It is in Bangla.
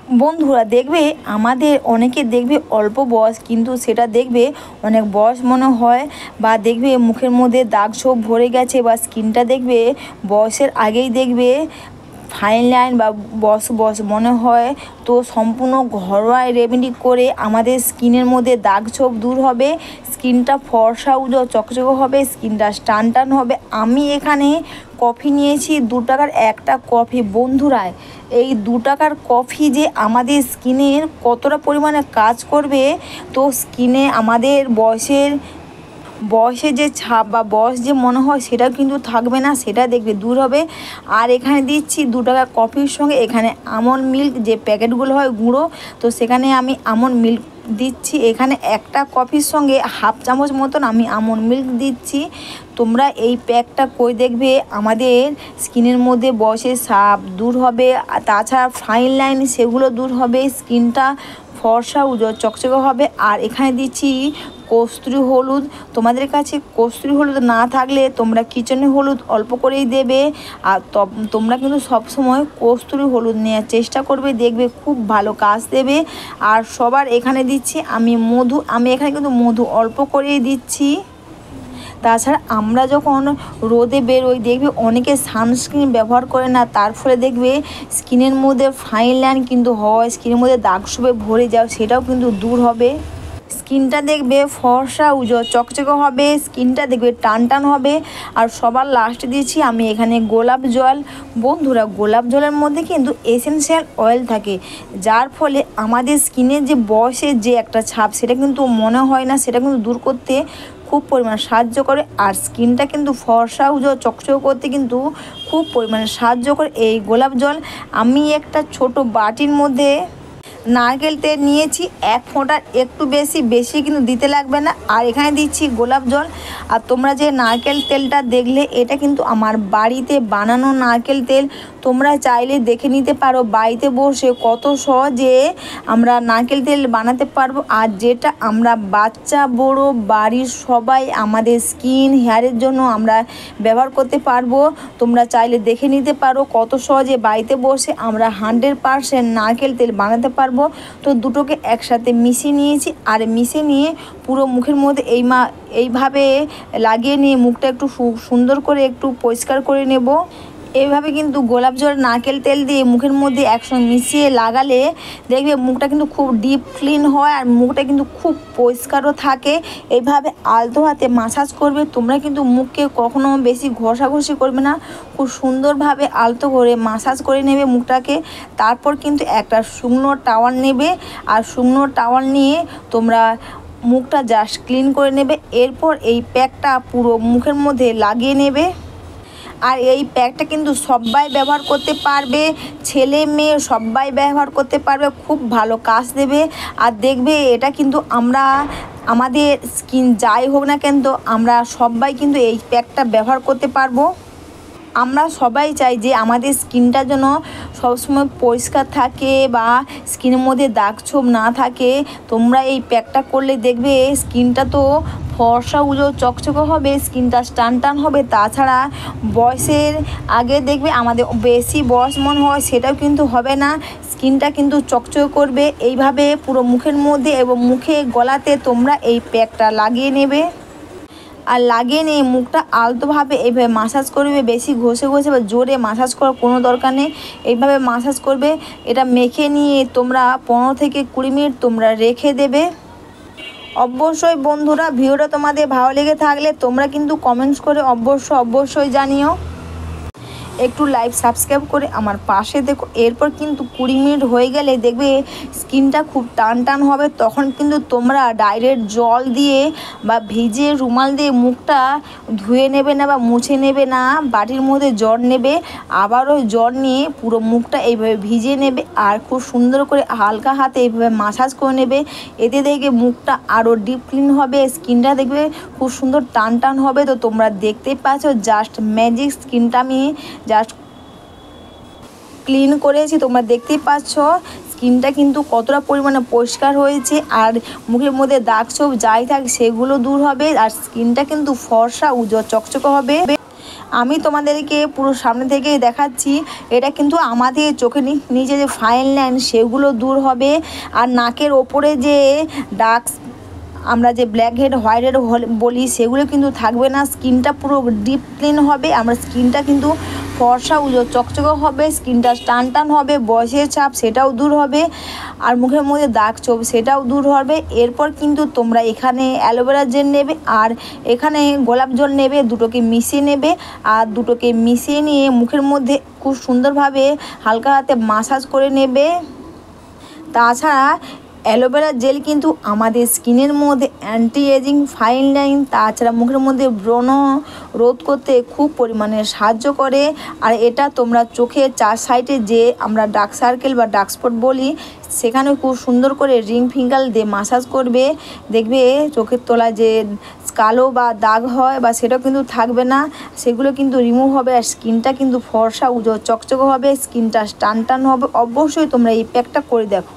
বন্ধুরা দেখবে আমাদের অনেকে দেখবে অল্প বয়স, কিন্তু সেটা দেখবে অনেক বয়স মনে হয়, বা দেখবে মুখের মধ্যে দাগ ছোপ ভরে গেছে, বা স্কিনটা দেখবে বয়সের আগেই দেখবে ফাইন লাইন বা বস বস মনে হয়। তো সম্পূর্ণ ঘরোয়া রেমেডি করে আমাদের স্কিনের মধ্যে দাগ ছোপ দূর হবে, স্কিনটা ফর্সা উজ্জ্বল চকচকে হবে, স্কিনটা টান টান হবে। আমি এখানে কফি নিয়েছি 2 টাকার একটা কফি। বন্ধুরা এই 2 টাকার কফি যে আমাদের স্কিনের কতটা পরিমাণে কাজ করবে, তো স্কিনে আমাদের বয়সের যে ছাপ বা বয়স যে মনে হয় সেটাও কিন্তু থাকবে না, সেটা দেখবে দূর হবে। আর এখানে দিচ্ছি 2 টাকার কফির সঙ্গে এখানে আমন্ড মিল্ক যে প্যাকেটগুলো হয় গুঁড়ো, তো সেখানে আমি আমন্ড মিল্ক দিচ্ছি। এখানে একটা কফির সঙ্গে হাফ চামচ মতন আমি আমন্ড মিল্ক দিচ্ছি। তোমরা এই প্যাকটা করে দেখবে আমাদের স্কিনের মধ্যে বয়সের ছাপ দূর হবে, তাছাড়া ফাইন লাইন সেগুলো দূর হবে, স্কিনটা ফর্সা উজ্জ্বল চকচকে হবে। আর এখানে দিচ্ছি কস্তুরি হলুদ। তোমাদের কাছে কস্তুরি হলুদ না থাকলে তোমরা কিচেনে হলুদ অল্প করেই দেবে। আর তোমরা কিন্তু সবসময় কস্তুরি হলুদ নেওয়ার চেষ্টা করবে, দেখবে খুব ভালো কাজ দেবে। আর সবার এখানে দিচ্ছি আমি মধু। আমি এখানে কিন্তু মধু অল্প করেই দিচ্ছি। তাছাড়া আমরা যখন রোদে বেরোই দেখবে অনেকে সানস্ক্রিন ব্যবহার করে না, তার ফলে দেখবে স্কিনের মধ্যে ফাইন লাইন কিন্তু হয়, স্কিনের মধ্যে দাগ ছোপে ভরে যাও, সেটাও কিন্তু দূর হবে। স্কিনটা দেখবে ফর্সা উজ্জ্বল চকচকে হবে, স্কিনটা দেখবে টান টান হবে। আর সবার লাস্টে দিয়েছি আমি এখানে গোলাপ জল। বন্ধুরা গোলাপ জলের মধ্যে কিন্তু এসেনশিয়াল অয়েল থাকে, যার ফলে আমাদের স্কিনের যে বয়সের যে একটা ছাপ সেটা কিন্তু মনে হয় না, সেটা কিন্তু দূর করতে খুব পরিমাণে সাহায্য করে। আর স্কিনটা কিন্তু ফর্সা উজ্জ্বল চকচকে করতে কিন্তু খুব পরিমাণে সাহায্য করে এই গোলাপ জল। আমি একটা ছোট বাটির মধ্যে নারকেল তেল নিয়েছি, 1 ফোঁটার একটু বেশি কিন্তু দিতে লাগবে না। আর এখানে দিচ্ছি গোলাপ জল। আর তোমরা যে নারকেল তেলটা দেখলে এটা কিন্তু আমার বাড়িতে বানানো নারকেল তেল। তোমরা চাইলে দেখে নিতে পারো বাড়িতে বসে কত সহজে আমরা নারকেল তেল বানাতে পারবো। আর যেটা আমরা বাচ্চা বড় বাড়ির সবাই আমাদের স্কিন হেয়ারের জন্য আমরা ব্যবহার করতে পারবো। তোমরা চাইলে দেখে নিতে পারো কত সহজে বাড়িতে বসে আমরা 100% নারকেল তেল বানাতে পারবো। তো দুটোকে একসাথে মিশিয়ে নিয়েছি। আর মিশিয়ে নিয়ে পুরো মুখের মধ্যে এইভাবে লাগিয়ে নিয়ে মুখটা একটু সুন্দর করে একটু পরিষ্কার করে নেব। এইভাবে কিন্তু গোলাপ জল নারকেল তেল দিয়ে মুখের মধ্যে একসঙ্গে মিশিয়ে লাগালে দেখবে মুখটা কিন্তু খুব ডিপ ক্লিন হয়, আর মুখটা কিন্তু খুব পরিষ্কারও থাকে। এইভাবে আলতো হাতে মাসাজ করবে। তোমরা কিন্তু মুখকে কখনো বেশি ঘষাঘষি করবে না, খুব সুন্দরভাবে আলতো করে মাসাজ করে নেবে মুখটাকে। তারপর কিন্তু একটা শুকনো টাওয়াল নেবে, আর শুকনো টাওয়াল নিয়ে তোমরা মুখটা জাস্ট ক্লিন করে নেবে। এরপর এই প্যাকটা পুরো মুখের মধ্যে লাগিয়ে নেবে। আর এই প্যাকটা কিন্তু সবাই ব্যবহার করতে পারবে, ছেলে মেয়ে সবাই ব্যবহার করতে পারবে, খুব ভালো কাজ দেবে। আর দেখবে এটা কিন্তু আমাদের স্কিন যাই হোক না কেন, তো আমরা সবাই কিন্তু এই প্যাকটা ব্যবহার করতে পারবো। আমরা সবাই চাই যে আমাদের স্কিনটা যেন সবসময় পরিষ্কার থাকে বা স্কিনের মধ্যে দাগ ছোপ না থাকে। তোমরা এই প্যাকটা করলে দেখবে স্কিনটা তো ফর্সা উজ্জ্বল চকচকে হবে, স্কিনটা টান টান হবে। তাছাড়া বয়সের আগে দেখবে আমাদের বেশি বয়স মনে হয়, সেটাও কিন্তু হবে না, স্কিনটা কিন্তু চকচকে করবে। এইভাবে পুরো মুখের মধ্যে এবং মুখে গলাতে তোমরা এই প্যাকটা লাগিয়ে নেবে। আর লাগিয়ে নিয়ে মুখটা আলতোভাবে এইভাবে মাসাজ করবে, বেশি ঘষে বা জোরে মাসাজ করার কোনো দরকার নেই। এইভাবে মাসাজ করবে। এটা মেখে নিয়ে তোমরা 15 থেকে 20 মিনিট তোমরা রেখে দেবে। অবশ্যই বন্ধুরা ভিডিওটা তোমাদের ভালো লেগে থাকলে তোমরা কিন্তু কমেন্টস করে অবশ্যই জানিও। একটু লাইভ সাবস্ক্রাইব করে আমার পাশে দেখো। এরপর কিন্তু 20 মিনিট হয়ে গেলে দেখবে স্কিনটা খুব টান টান হবে। তখন কিন্তু তোমরা ডাইরেক্ট জল দিয়ে বা ভিজে রুমাল দিয়ে মুখটা ধুয়ে নেবে না বা মুছে নেবে না, বাটির মধ্যে জল নেবে, আবারও জল নিয়ে পুরো মুখটা এইভাবে ভিজিয়ে নেবে। আর খুব সুন্দর করে হালকা হাতে এইভাবে মাসাজ করে নেবে। এতে দেখবে মুখটা আরও ডিপ ক্লিন হবে, স্কিনটা দেখবে খুব সুন্দর টান টান হবে। তো তোমরা দেখতেই পাচ্ছ জাস্ট ম্যাজিক স্কিনটা আমি জাস্ট ক্লিন করেছি। তোমরা দেখতেই পাচ্ছ স্কিনটা কিন্তু কতটা পরিমাণে পরিষ্কার হয়েছে। আর মুখের মধ্যে দাগ ছোপ যাই থাক সেগুলো দূর হবে, আর স্কিনটা কিন্তু ফর্সা উজ্জ্বল চকচকে হবে। আমি তোমাদেরকে পুরো সামনে থেকেই দেখাচ্ছি। এটা কিন্তু আমাদের চোখে নিচে যে ফাইন লাইন সেগুলো দূর হবে, আর নাকের ওপরে যে ডার্ক আমরা যে ব্ল্যাক হেড হোয়াইট হেড বলি সেগুলো কিন্তু থাকবে না। স্কিনটা পুরো ডিপ ক্লিন হবে, আমরা স্কিনটা কিন্তু ফর্সা উজ্জ্বল চকচকে হবে, স্কিনটা টান টান হবে, বয়সের ছাপ সেটাও দূর হবে, আর মুখের মধ্যে দাগ ছোপ সেটাও দূর হবে। এরপর কিন্তু তোমরা এখানে অ্যালোভেরা জেল নেবে আর এখানে গোলাপ জল নেবে, দুটোকে মিশিয়ে নেবে, আর দুটোকে মিশিয়ে নিয়ে মুখের মধ্যে খুব সুন্দরভাবে হালকা হাতে মাসাজ করে নেবে। তাছাড়া অ্যালোভেরা জেল কিন্তু আমাদের স্কিনের মধ্যে অ্যান্টি এজিং, ফাইন লাইন, তাছাড়া মুখের মধ্যে ব্রণ রোধ করতে খুব পরিমাণে সাহায্য করে। আর এটা তোমরা চোখের চার সাইডে যে আমরা ডার্ক সার্কেল বা ডার্ক স্পট বলি সেখানে খুব সুন্দর করে রিং ফিঙ্গার দিয়ে মাসাজ করবে, দেখবে চোখের তলায় যে কালো বা দাগ হয় বা সেটাও কিন্তু থাকবে না, সেগুলো কিন্তু রিমুভ হবে, আর স্কিনটা কিন্তু ফর্সা উজ্জ্বল চকচকে হবে, স্কিনটা টান টান হবে। অবশ্যই তোমরা এই প্যাকটা করে দেখো।